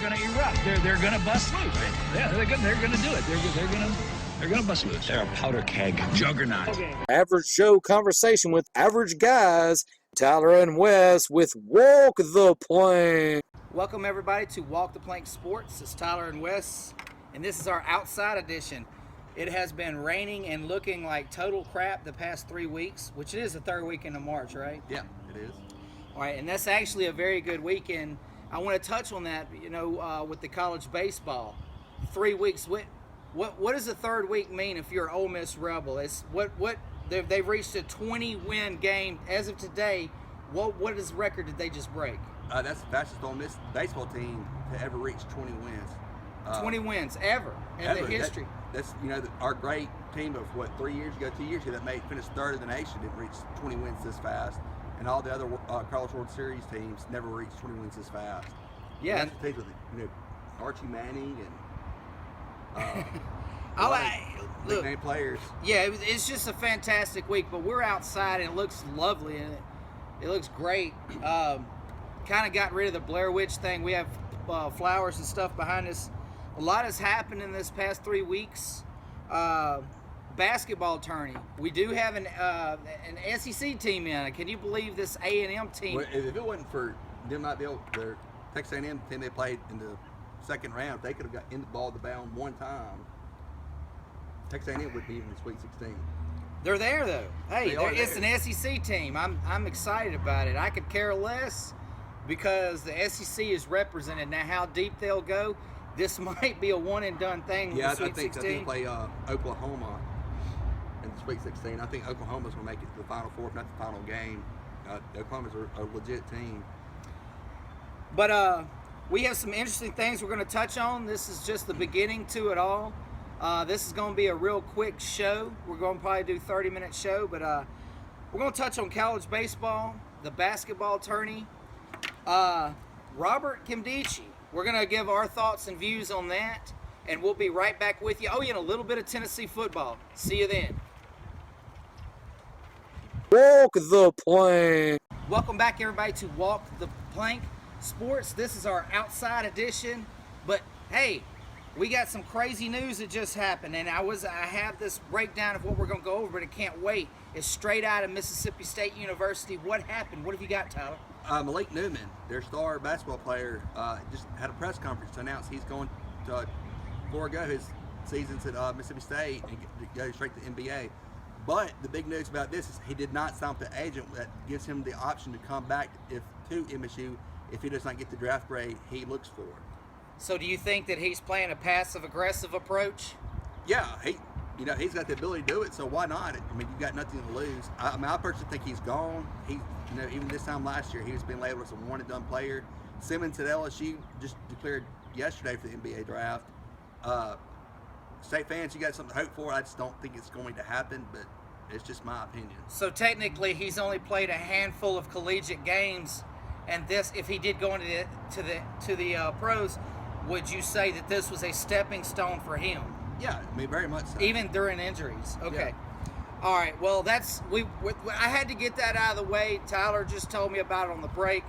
going to erupt. They're going to bust loose. Yeah, they're going to do it. They're going to bust loose. They're a powder keg juggernaut. Okay. Average Joe conversation with average guys. Tyler and Wes with Walk the Plank. Welcome everybody to Walk the Plank Sports. It's Tyler and Wes, and this is our outside edition. It has been raining and looking like total crap the past 3 weeks, which it is the third weekend of March, right? Yeah, it is. All right, and that's actually a very good weekend. I want to touch on that, with the college baseball. 3 weeks. What does the third week mean if you're an Ole Miss Rebel? It's they've reached a 20-win game as of today. What is the record did they just break? That's the fastest Ole Miss baseball team to ever reach 20 wins. 20 wins ever in the history. That's our great team of 2 years ago that finished third in the nation didn't reach 20 wins this fast, and all the other College World Series teams never reached 20 wins this fast. Yeah, and that's the teams with Archie Manning and nickname players. Yeah, it's just a fantastic week. But we're outside and it looks lovely and it looks great. Kind of got rid of the Blair Witch thing. We have flowers and stuff behind us. A lot has happened in this past 3 weeks. Basketball tourney. We do have an SEC team in. Can you believe this A&M team? Well, if it wasn't for them not being their Texas A&M team they played in the second round, if they could have got in the ball to bound one time, Texas A&M would be in the Sweet 16. They're there though. Hey, it's an SEC team. I'm excited about it. I could care less because the SEC is represented. Now, how deep they'll go, this might be a one-and-done thing. Yeah, with the Sweet 16. I think they play Oklahoma in the Sweet 16. I think Oklahoma's going to make it to the Final Four, if not the final game. Oklahoma's a legit team. But we have some interesting things we're going to touch on. This is just the beginning to it all. This is going to be a real quick show. We're going to probably do a 30-minute show, but we're going to touch on college baseball, the basketball tourney, Robert Knemdiche. We're going to give our thoughts and views on that, and we'll be right back with you. Oh, yeah, and a little bit of Tennessee football. See you then. Walk the Plank. Welcome back, everybody, to Walk the Plank Sports. This is our outside edition, but hey, we got some crazy news that just happened, and I have this breakdown of what we're going to go over, but I can't wait. It's straight out of Mississippi State University. What happened? What have you got, Tyler? Malik Newman, their star basketball player, just had a press conference to announce he's going to forego his seasons at Mississippi State and go straight to the NBA. But the big news about this is he did not sign with the agent that gives him the option to come back to MSU if he does not get the draft grade he looks for. So do you think that he's playing a passive-aggressive approach? Yeah, he's got the ability to do it, so why not? I mean, you've got nothing to lose. I personally think he's gone. Even this time last year, he was being labeled as a one-and-done player. Simmons at LSU just declared yesterday for the NBA draft. State fans, you got something to hope for. I just don't think it's going to happen, but it's just my opinion. So technically, he's only played a handful of collegiate games, and this, if he did go into the pros, would you say that this was a stepping stone for him? Yeah, I mean, very much so. Even during injuries. Okay. Yeah. All right. Well, I had to get that out of the way. Tyler just told me about it on the break,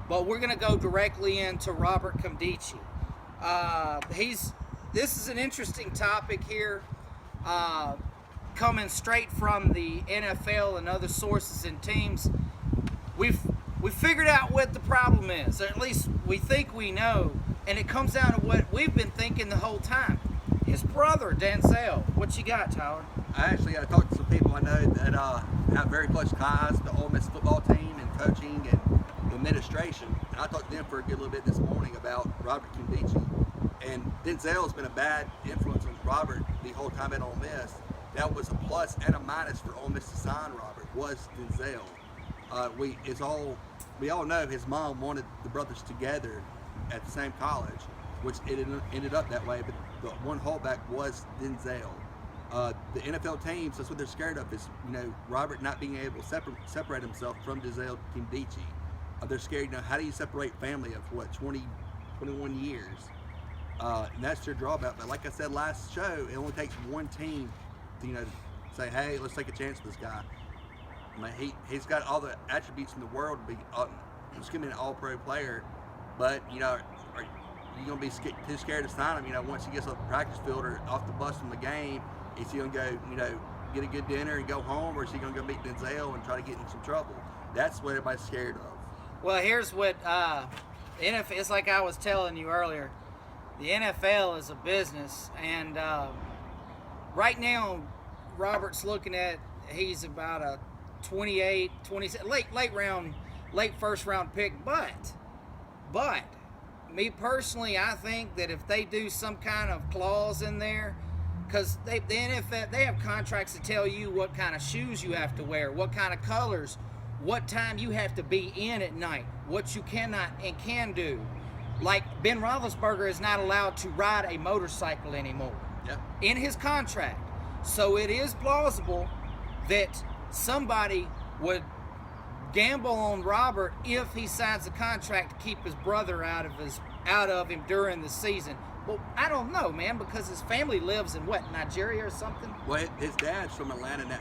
but we're going to go directly into Robert Knemdiche. This is an interesting topic here, coming straight from the NFL and other sources and teams. We figured out what the problem is, or at least we think we know, and it comes down to what we've been thinking the whole time. His brother, Denzel. What you got, Tyler? I talked to some people I know that have very close ties to the Ole Miss football team and coaching and administration. And I talked to them for a good little bit this morning about Robert Knemdiche. And Denzel has been a bad influence on Robert the whole time at Ole Miss. That was a plus and a minus for Ole Miss to sign Robert, was Denzel. We all know his mom wanted the brothers together at the same college, which it ended up that way, but the one holdback was Denzel. The NFL teams, that's what they're scared of, is Robert not being able to separate himself from Denzel Knemdiche. They're scared, how do you separate family of 21 years? And that's their drawback. But like I said last show, it only takes one team to say, hey, let's take a chance with this guy. I mean, he's got all the attributes in the world to be an all-pro player, but you gonna be too scared to sign him? You know, once he gets off the practice field or off the bus from the game, is he gonna go, you know, get a good dinner and go home, or is he gonna go meet Denzel and try to get in some trouble? That's what everybody's scared of. Well, here's what NFL. It's like I was telling you earlier. The NFL is a business, and right now, Robert's looking at. He's about a 28, 27, late first round pick. But me personally, I think that if they do some kind of clause in there, because the NFL, they have contracts to tell you what kind of shoes you have to wear, what kind of colors, what time you have to be in at night, what you cannot and can do. Like Ben Roethlisberger is not allowed to ride a motorcycle anymore in his contract. So it is plausible that somebody would gamble on Robert if he signs a contract to keep his brother out of him during the season. Well, I don't know, man, because his family lives in what, Nigeria or something? Well, his dad's from Atlanta. Now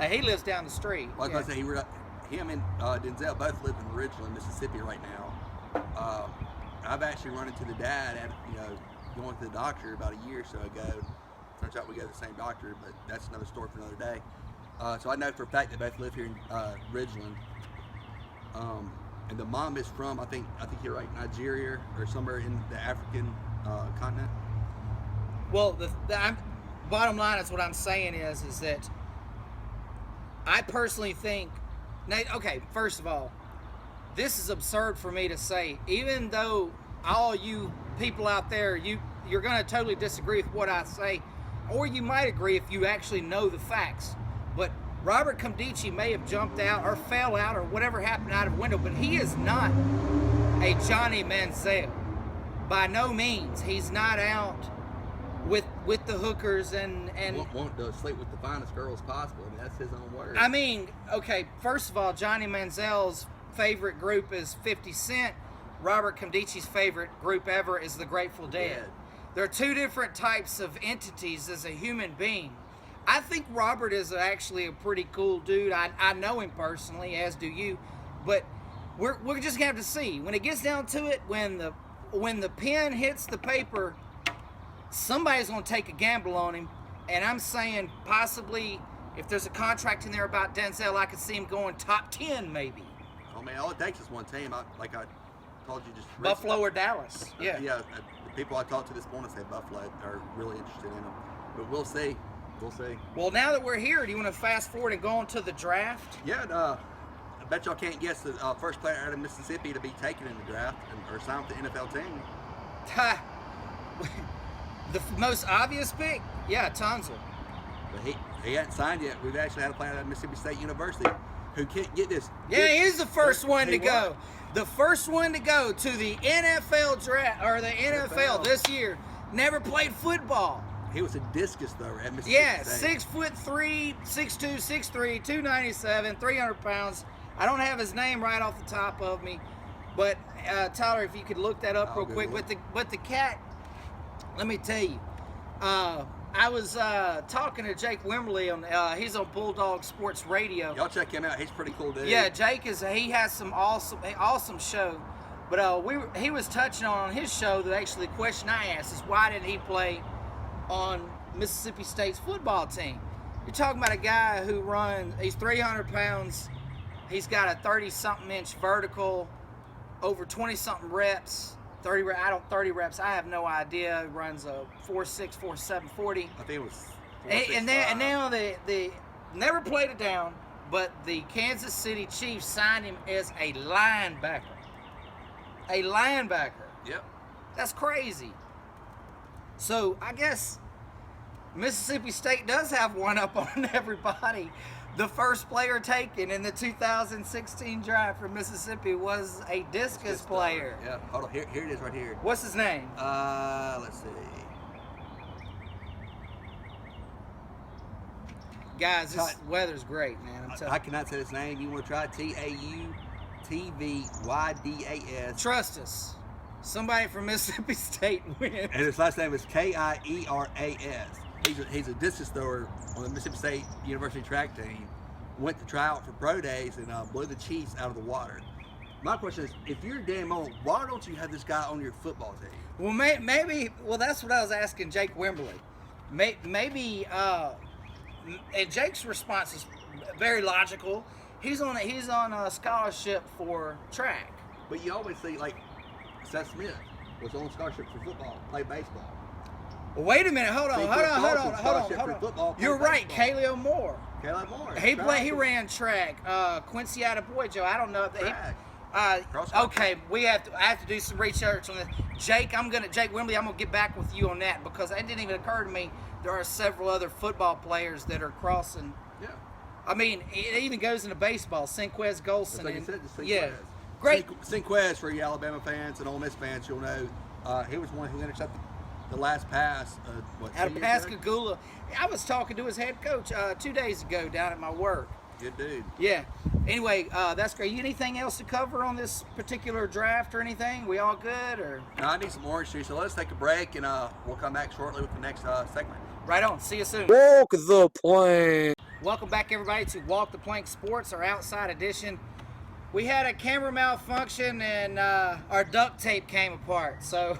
he lives down the street. Well, I was gonna say him and Denzel both live in Ridgeland, Mississippi, right now. I've actually run into the dad at going to the doctor about a year or so ago. Turns out we go to the same doctor, but that's another story for another day. So I know for a fact they both live here in Ridgeland. And the mom is from, I think you're right, Nigeria or somewhere in the African continent. Well, bottom line is what I'm saying is that I personally think, okay, first of all, this is absurd for me to say, even though all you people out there, you're going to totally disagree with what I say, or you might agree if you actually know the facts. But Robert Knemdiche may have jumped out or fell out or whatever happened out of a window, but he is not a Johnny Manziel. By no means. He's not out with the hookers and want to sleep with the finest girls possible. I mean, that's his own word. I mean, okay, first of all, Johnny Manziel's favorite group is 50 Cent. Robert Knemdiche's favorite group ever is the Grateful Dead. There are two different types of entities as a human being. I think Robert is actually a pretty cool dude. I know him personally, as do you. But we're just going to have to see. When it gets down to it, when the pen hits the paper, somebody's going to take a gamble on him. And I'm saying possibly if there's a contract in there about Denzel, I could see him going top 10 maybe. Oh, man, all it takes is one team. Like I told you just recently. Buffalo or Dallas. Yeah. The people I talked to this morning say Buffalo are really interested in him. But we'll see. We'll see. Well, now that we're here, do you want to fast forward and go on to the draft? Yeah, I bet y'all can't guess the first player out of Mississippi to be taken in the draft or signed with the NFL team. The most obvious pick? Yeah, Tunzel. But he hasn't signed yet. We've actually had a player out of Mississippi State University who can't get this. Yeah, he's the first one to go. The first one to go to the NFL draft, or the NFL this year. Never played football. He was a discus thrower at Mississippi State. 6'3", 6'2", 6'3", 297, 300 pounds. I don't have his name right off the top of me, but Tyler, if you could look that up real quick. But the cat, let me tell you, I was talking to Jake Wimberly on. He's on Bulldog Sports Radio. Y'all check him out. He's a pretty cool dude. Yeah, Jake he has some awesome show. But he was touching on his show that actually the question I asked is why didn't he play on Mississippi State's football team? You're talking about a guy who he's 300 pounds, he's got a 30-something inch vertical, over 20-something reps, 30 reps, I have no idea. He runs a 4.6, 4.7 40. I think it was 4.65. And now they never played it down, but the Kansas City Chiefs signed him as a linebacker. A linebacker. Yep. That's crazy. So I guess Mississippi State does have one up on everybody. The first player taken in the 2016 draft for Mississippi was a discus player. Yeah, hold on. Here it is right here. What's his name? Let's see. Guys, this weather's great, man. I cannot say his name. You want to try TAUTVYDAS? Trust us. Somebody from Mississippi State wins. And his last name is KIERAS. He's a discus thrower on the Mississippi State University track team. Went to try out for pro days and blew the Chiefs out of the water. My question is, if you're Dan Mullen, why don't you have this guy on your football team? Well, maybe. Well, that's what I was asking Jake Wimberly. Maybe. And Jake's response is very logical. He's on a scholarship for track. But you always see, like, Seth Smith was on scholarship for football, played baseball. Well, wait a minute. Hold on. Football, You're right. baseball. Kaleo Moore. Caleb Moore. He ran track. Quincy Attaboy, Joe. I don't know if Track. okay, I have to do some research on this. Jake Wimberly, I'm gonna get back with you on that because it didn't even occur to me there are several other football players that are crossing. Yeah. I mean, it even goes into baseball. Sinquez Golson. Like you said, Sinquez. Yeah. Great. Sinquez, for you Alabama fans and Ole Miss fans, you'll know he was one who intercepted the last pass. Out of Pascagoula. I was talking to his head coach 2 days ago down at my work. Good dude. Yeah. Anyway, that's great. Anything else to cover on this particular draft or anything? We all good or? No, I need some orange juice, so let's take a break and we'll come back shortly with the next segment. Right on. See you soon. Walk the plank. Welcome back, everybody, to Walk the Plank Sports, our outside edition. We had a camera malfunction and our duct tape came apart, so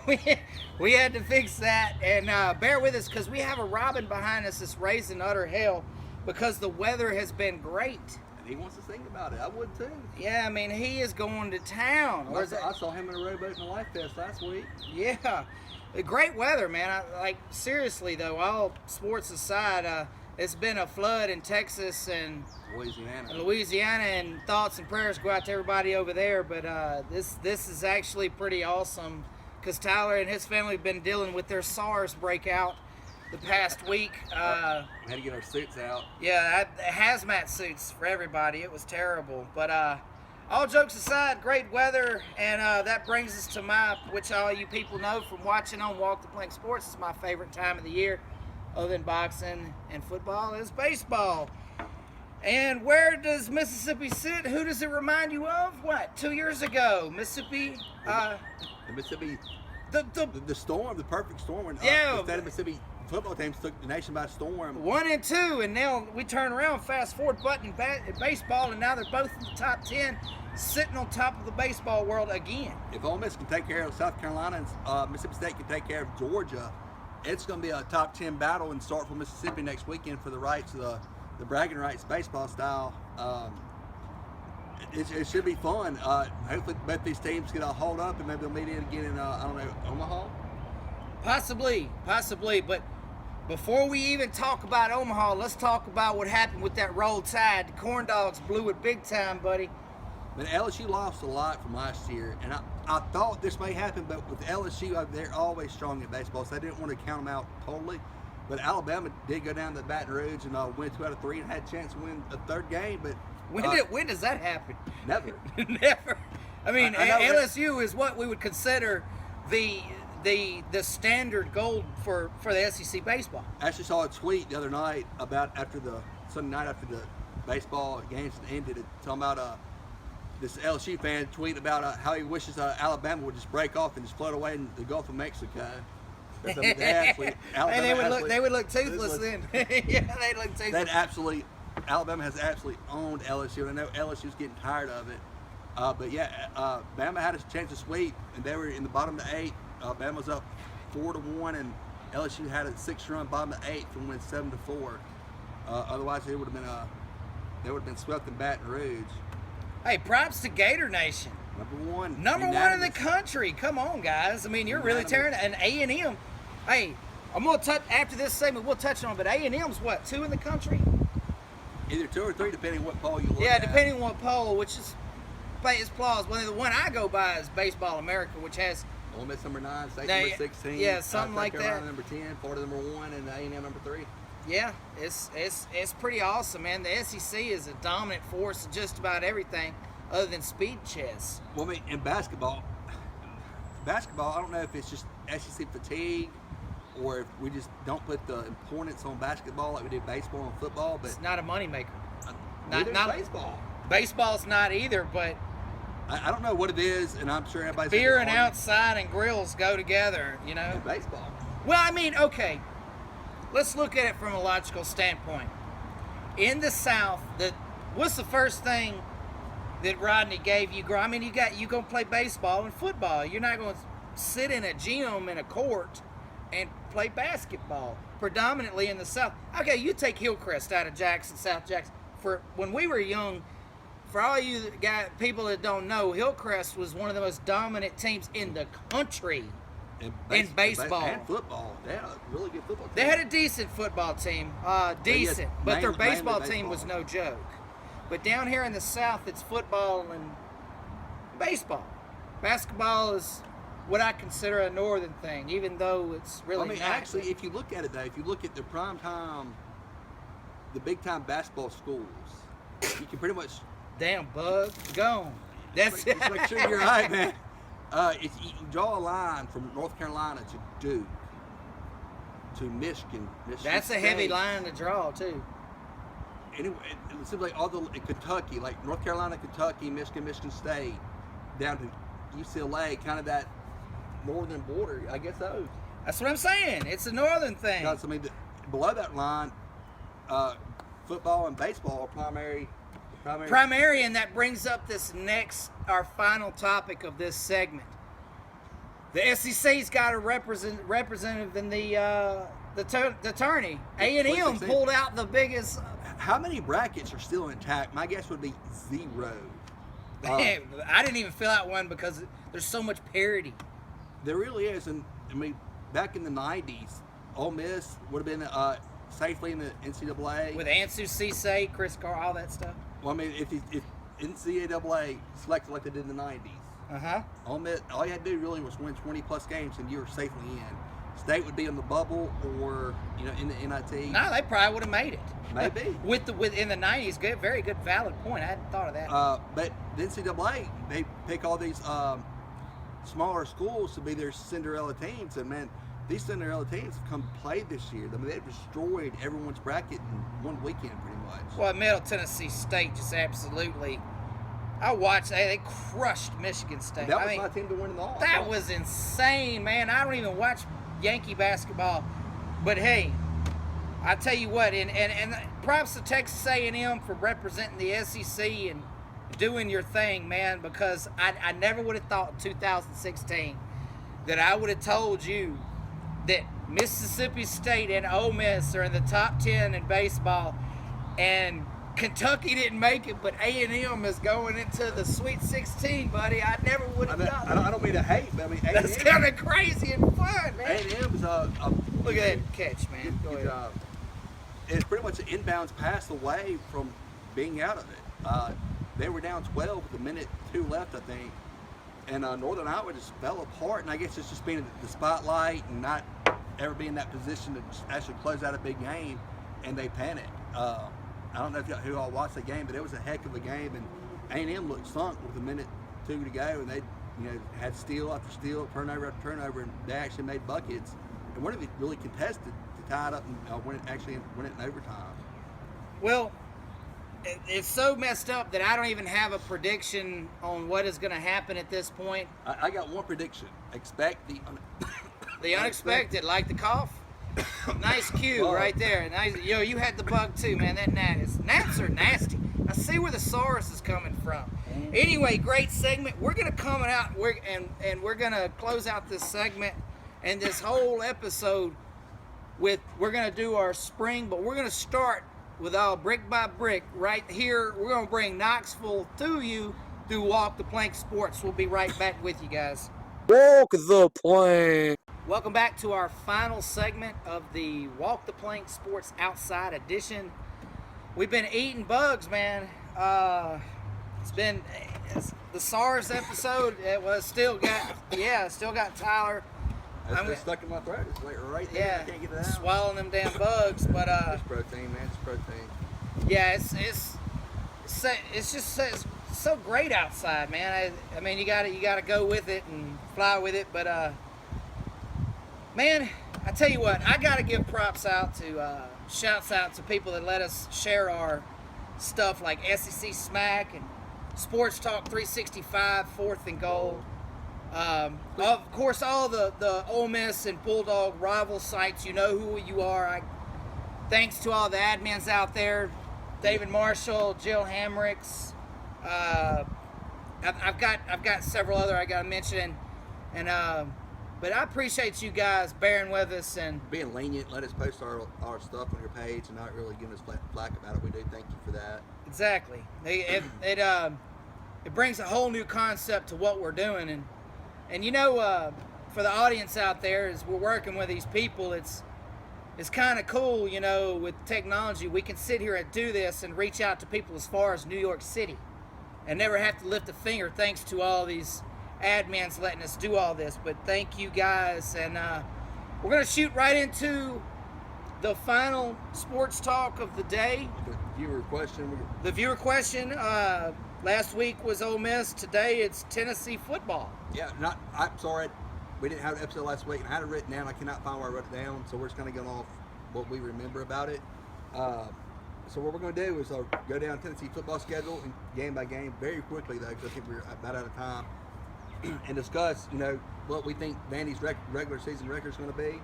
we had to fix that. And bear with us because we have a Robin behind us that's raising utter hell because the weather has been great. And he wants to sing about it. I would too. Yeah, I mean, he is going to town. I saw him in a rowboat in a life fest last week. Yeah, great weather, man. Seriously though, all sports aside, it's been a flood in Texas and Louisiana, and thoughts and prayers go out to everybody over there. But this is actually pretty awesome because Tyler and his family have been dealing with their SARS breakout the past week. We had to get our suits out. Yeah, hazmat suits for everybody. It was terrible. But all jokes aside, great weather, and that brings us to which all you people know from watching on Walk the Plank Sports, is my favorite time of the year, other than boxing and football, is baseball. And where does Mississippi sit? Who does it remind you of? What, 2 years ago, Mississippi? The Mississippi, the storm, the perfect storm when the state of Mississippi football teams took the nation by storm. 1 and 2, and now we turn around, fast forward button baseball, and now they're both in the top 10, sitting on top of the baseball world again. If Ole Miss can take care of South Carolina and Mississippi State can take care of Georgia, it's going to be a top 10 battle in Starkville, Mississippi next weekend for the rights of the bragging rights baseball style. It should be fun. Hopefully both these teams get a hold up and maybe they'll meet in again in, Omaha. Possibly. But before we even talk about Omaha, let's talk about what happened with that Roll Tide. The Corn Dogs blew it big time, buddy. But LSU lost a lot from last year, and I thought this may happen, but with LSU, they're always strong in baseball, so I didn't want to count them out totally. But Alabama did go down to Baton Rouge and win 2 out of 3 and had a chance to win a third game. But when does that happen? Never. Never. I mean, I LSU is what we would consider the standard gold for the SEC baseball. I actually saw a tweet the other night about Sunday night after the baseball games ended, talking about this LSU fan tweet about how he wishes Alabama would just break off and just float away in the Gulf of Mexico. And they would look toothless then. Yeah, they'd look toothless. Alabama has absolutely owned LSU, and I know LSU's getting tired of it. But Bama had a chance to sweep, and they were in the bottom of the 8th. Bama was up 4-1, and LSU had a 6-run bottom of the 8th and went 7-4. Otherwise, they would have been swept in Baton Rouge. Hey, props to Gator Nation. Number one in the country. Come on, guys. I mean, you're really tearing it. And A&M. Hey, I'm gonna touch after this segment. We'll touch on it. But A&M's what, 2 in the country? Either 2 or 3, depending on what poll you look at. Yeah, depending on what poll, which is plausible. The one I go by is Baseball America, which has Ole Miss number 9, State number 16. Yeah, something like Carolina that. Number 10, Florida number 1, and A&M number 3. Yeah, it's pretty awesome, man. The SEC is a dominant force in just about everything other than speed chess. Well, I mean, in basketball, I don't know if it's just SEC fatigue or if we just don't put the importance on basketball like we did baseball and football. But it's not a moneymaker. Not baseball. Baseball's not either, but I don't know what it is, and I'm sure everybody's beer and outside and grills go together, you know. Baseball. Well, I mean, okay. Let's look at it from a logical standpoint. In the South, what's the first thing that Rodney gave you. I mean, you gonna play baseball and football. You're not gonna sit in a gym in a court and play basketball. Predominantly in the South. Okay, you take Hillcrest out of Jackson, South Jackson. For when we were young, for all you people that don't know, Hillcrest was one of the most dominant teams in the country in baseball and football. They had a really good football team. They had a decent football team, but their baseball team was no joke. But down here in the South, it's football and baseball. Basketball is what I consider a northern thing, even though it's really not. Actually, if you look at it, though, if you look at the prime time, the big-time basketball schools, you can pretty much... Damn, Bug, gone. That's just make sure you're right, man. If you draw a line from North Carolina to Duke, to Michigan that's a heavy line to draw, too. Anyway, it seems like all the Kentucky, like North Carolina, Kentucky, Michigan State, down to UCLA, kind of that northern border, I guess those. That's what I'm saying. It's a northern thing. Because, I mean, below that line, football and baseball are primary, and that brings up our final topic of this segment. The SEC's got a representative in the tourney. A&M pulled out the biggest. How many brackets are still intact? My guess would be 0. I didn't even fill out one because there's so much parity. There really is, and I mean, back in the '90s, Ole Miss would have been safely in the NCAA with Ansu Cisse, Chris Carr, all that stuff. Well, I mean, if NCAA selected like they did in the '90s, Ole Miss, all you had to do really was win 20+ games, and you were safely in. State would be in the bubble or in the NIT. No, they probably would have made it. Maybe in the '90s, very good, valid point. I hadn't thought of that. But the NCAA, they pick all these smaller schools to be their Cinderella teams, and man, these Cinderella teams have come play this year. I mean, they've destroyed everyone's bracket in one weekend, pretty much. Well, Middle Tennessee State just absolutely. I watched. They crushed Michigan State. That was my team to win it all. That was insane, man. I don't even watch Yankee basketball, but hey, I tell you what, and props to Texas A&M for representing the SEC and doing your thing, man, because I never would have thought in 2016 that I would have told you that Mississippi State and Ole Miss are in the top 10 in baseball, and Kentucky didn't make it, but A&M is going into the Sweet 16, buddy. I never would have thought. I don't mean to hate, but I mean A&M. That's kind of crazy and fun, man. A&M is look at that catch, man. Good job. It's pretty much the inbounds pass away from being out of it. They were down 12 with a minute 2 left, I think, and Northern Iowa just fell apart. And I guess it's just being the spotlight and not ever being in that position to actually close out a big game, and they panicked. I don't know if who all watched the game, but it was a heck of a game, and A&M looked sunk with a minute 2 to go, and they had steal after steal, turnover after turnover, and they actually made buckets. And one of it really contested to tie it up and win it in overtime. Well, it's so messed up that I don't even have a prediction on what is going to happen at this point. I got one prediction. Expect the unexpected, like the cough. Nice cue right there. Nice. Yo, you had the bug too, man. That gnats are nasty. I see where the SARS is coming from. Anyway, great segment. We're gonna come out and we're gonna close out this segment and this whole episode with we're gonna do our spring, but we're gonna start with all brick by brick right here. We're gonna bring Knoxville to you through Walk the Plank Sports. We'll be right back with you guys. Walk the plank. Welcome back to our final segment of the Walk the Plank Sports Outside Edition. We've been eating bugs, man. It's the SARS episode. Still got Tyler. It's stuck in my throat. It's like right there. Yeah, I can't get it out. Swallowing them damn bugs. But it's protein, man. It's protein. Yeah, it's just so great outside, man. I mean, you gotta go with it and fly with it. But man, I tell you what, I gotta give props out to shouts out to people that let us share our stuff like SEC Smack and Sports Talk 365, 4th and Goal. Of course, all the Ole Miss and Bulldog rival sites, you know who you are. Thanks to all the admins out there, David Marshall, Jill Hamricks, I've got several other I got to mention, and but I appreciate you guys bearing with us and being lenient. Let us post our stuff on your page and not really giving us flack about it. We do thank you for that. Exactly. It brings a whole new concept to what we're doing, and you know, for the audience out there, as we're working with these people, it's kind of cool, you know, with technology. We can sit here and do this and reach out to people as far as New York City and never have to lift a finger thanks to all these admins letting us do all this. But thank you guys, and we're going to shoot right into the final sports talk of the day. The viewer question. The viewer question. Last week was Ole Miss. Today it's Tennessee football. Yeah, I'm sorry. We didn't have an episode last week, and I had it written down. I cannot find where I wrote it down, so we're just going to go off what we remember about it. So what we're going to do is go down Tennessee football schedule and game by game very quickly, though, because I think we're about out of time, and discuss, you know, what we think Vandy's regular season record is going to be.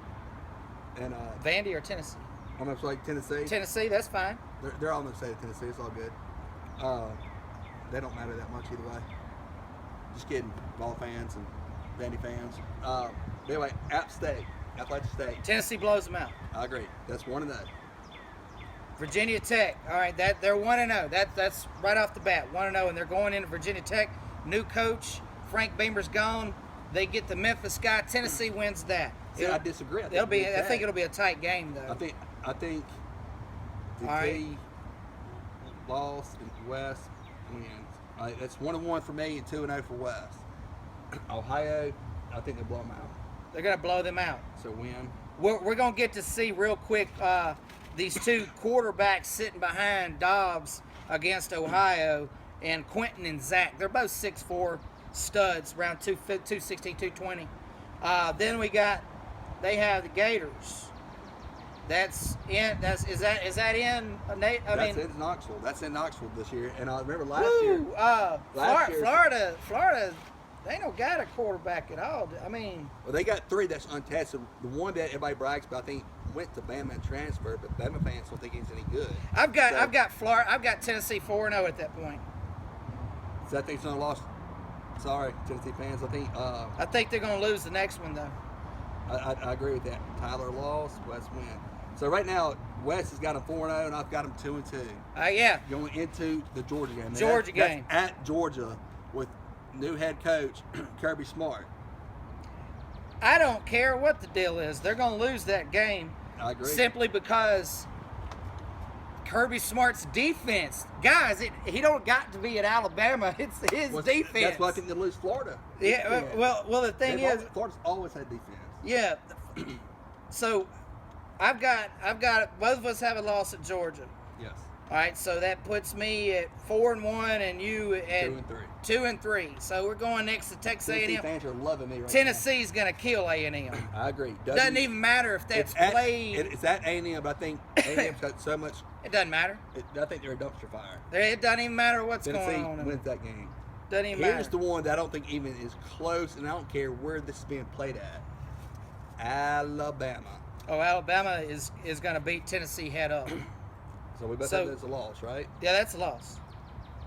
And Vandy or Tennessee? I'm going to say Tennessee. Tennessee, that's fine. They're all going to say Tennessee. It's all good. They don't matter that much either way. Just kidding, ball fans and Vandy fans. Anyway, App State, Appalachian State. Tennessee blows them out. I agree. That's 1-0. Virginia Tech. All right, they're 1-0. That's right off the bat, 1-0, and they're going into Virginia Tech. New coach, Frank Beamer's gone. They get the Memphis guy. Tennessee wins that. See, I disagree. I think it'll be a tight game though. I think the T loss and West wins. That's 1-1 for me and 2-0 for West. Ohio, I think they blow them out. They're gonna blow them out. So win. We're gonna get to see real quick these two quarterbacks sitting behind Dobbs against Ohio, and Quentin and Zach. They're both 6'4" studs, around 216, 220. Then they have the Gators. Is that in Nate? That's in Knoxville. That's in Knoxville this year. And I remember last year. Florida. They don't got a quarterback at all. I mean, well, they got 3 that's untested. The one that everybody brags about, I think, went to Bama and transferred, but Bama fans don't think he's any good. I've got Tennessee 4-0 at that point. So I think it's gonna lost. Sorry, Tennessee fans. I think they're gonna lose the next one though. I agree with that. Tyler lost, West win. So right now, West has got him 4-0, and I've got him 2-2. Yeah. Going into the Georgia game. That's at Georgia with new head coach Kirby Smart. I don't care what the deal is. They're going to lose that game. I agree. Simply because Kirby Smart's defense. Guys, he don't got to be at Alabama. It's his defense. That's why I think they lose Florida. Yeah, well, the thing is, Florida's always had defense. Yeah. So I've got both of us have a loss at Georgia. Yes. All right, so that puts me at 4-1, and you at 2-3. So we're going next to Texas A&M. Tennessee fans are loving me right Tennessee's going to kill A&M. I agree. Doesn't even matter if that's played. It's at A&M, but I think A&M's got so much. It doesn't matter. I think they're a dumpster fire. It doesn't even matter what's going on. Tennessee wins that game. Doesn't even matter. Here's the one that I don't think even is close, and I don't care where this is being played at. Alabama. Oh, Alabama is going to beat Tennessee head up. So we both have that as a loss, right? Yeah, that's a loss.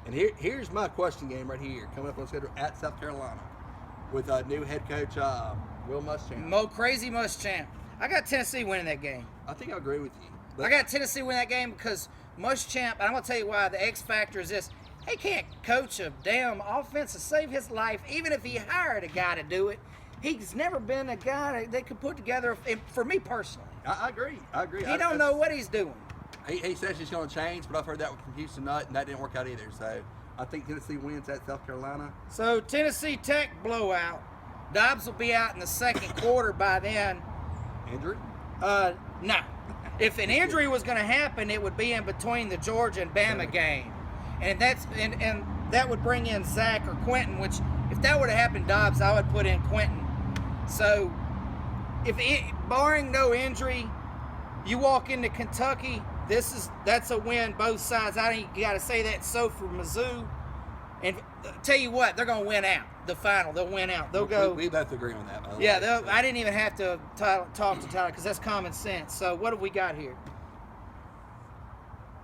And here's my question game right here, coming up on schedule at South Carolina with new head coach Will Muschamp. Crazy Muschamp. I got Tennessee winning that game. I think I agree with you. I got Tennessee winning that game because Muschamp, and I'm going to tell you why, the X factor is this. He can't coach a damn offense to save his life, even if he hired a guy to do it. He's never been a guy that could put together, for me personally. I agree. He don't know what he's doing. He says he's going to change, but I've heard that from Houston Nutt, and that didn't work out either. So I think Tennessee wins at South Carolina. So Tennessee Tech blowout. Dobbs will be out in the second quarter by then. Injury? No. If an injury was going to happen, it would be in between the Georgia and Bama game, and that would bring in Zach or Quentin. Which, if that would have happened, Dobbs, I would put in Quentin. So, barring no injury, you walk into Kentucky. That's a win both sides. I think you got to say that so for Mizzou. And tell you what, they're going to win out the final. They'll win out. They'll go. We both agree on that. By the way. Yeah, I didn't even have to talk to Tyler because that's common sense. So what have we got here?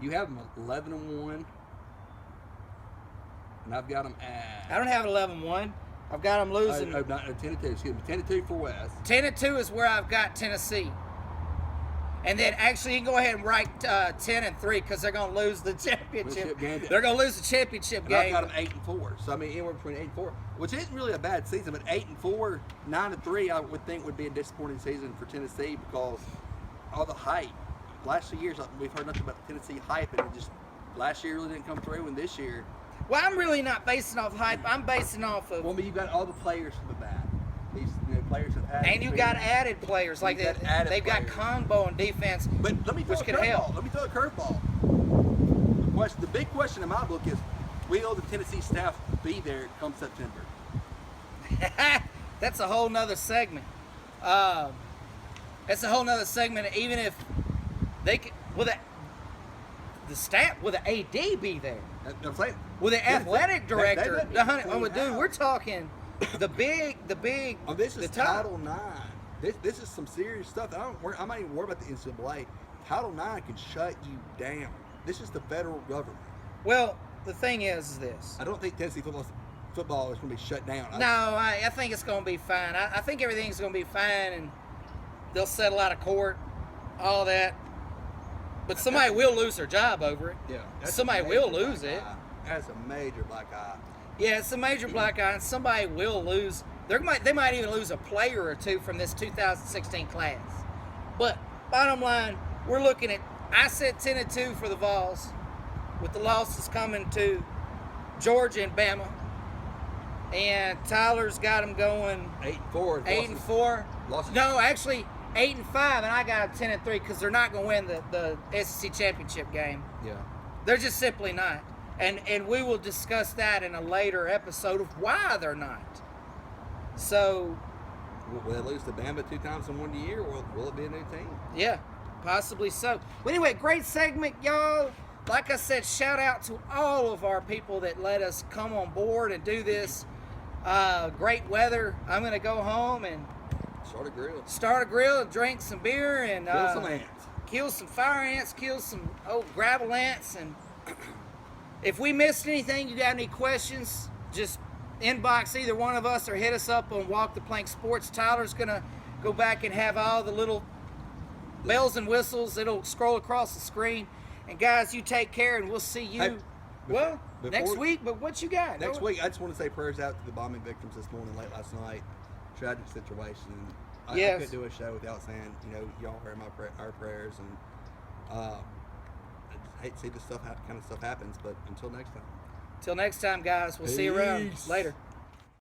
You have them 11-1. and I've got them at. I don't have 11-1. I've got them losing. Not 10-2. Excuse me, 10-2 for Wes. 10-2 is where I've got Tennessee. And then actually, you can go ahead and write 10-3 because they're going to lose the championship game. They're going to lose the championship And game. I've got them 8-4. So I mean, anywhere between 8-4, which isn't really a bad season. But 8-4, 9-3, I would think would be a disappointing season for Tennessee because all the hype. Last 2 years, we've heard nothing about Tennessee hype, and it just last year really didn't come through. And this year, Well, I'm really not basing off hype. I'm basing off of. well, I mean, you've got all the players from the bat. These players have had. And you got added players like You've that. got added They've got players. combo and defense, But let me throw which a could help. curveball. Let me throw a curveball. The big question in my book is, will the Tennessee staff be there come September? That's a whole nother segment. That's a whole nother segment. Even if they could, will the staff, will the AD be there? I'm saying. Will the athletic They director? let me Oh, clean dude, out. we're talking the big. Oh, this is the top. Title IX. This is some serious stuff. I'm not even worried about the NCAA. Title IX can shut you down. This is the federal government. Well, the thing is this. I don't think Tennessee football is going to be shut down. No, I think it's going to be fine. I think everything's going to be fine, and they'll settle out of court, all that. But somebody will lose their job over it. Yeah. that's Somebody a major will lose black it. eye. That's a major black eye. Yeah, it's a major black eye, and somebody will lose. They might even lose a player or two from this 2016 class. But bottom line, we're looking at. I said 10-2 for the Vols, with the losses coming to Georgia and Bama. And Tyler's got them going 8-4. 8-4. Losses. No, actually 8-5, and I got them 10-3 because they're not going to win the SEC championship game. Yeah. They're just simply not. And we will discuss that in a later episode of why they're not. So, Will they lose to Bama 2 times in 1 year, or will it be a new team? yeah, possibly so. But anyway, great segment, y'all. Like I said, shout out to all of our people that let us come on board and do this. Great weather. I'm going to go home and Start a grill. and drink some beer and Kill some ants. kill some fire ants, kill some gravel ants. And if we missed anything, you got any questions, just inbox either one of us or hit us up on Walk the Plank Sports. Tyler's going to go back and have all the little bells and whistles. It'll scroll across the screen. And guys, you take care, and we'll see you, Hey, next week. But what you got? Next week, I just want to say prayers out to the bombing victims this morning, late last night. Tragic situation. I Yes. couldn't do a show without saying, y'all are in our prayers, and I just hate to see this kind of stuff happens. But until next time. Till next time, guys. We'll see you around. Peace. Later.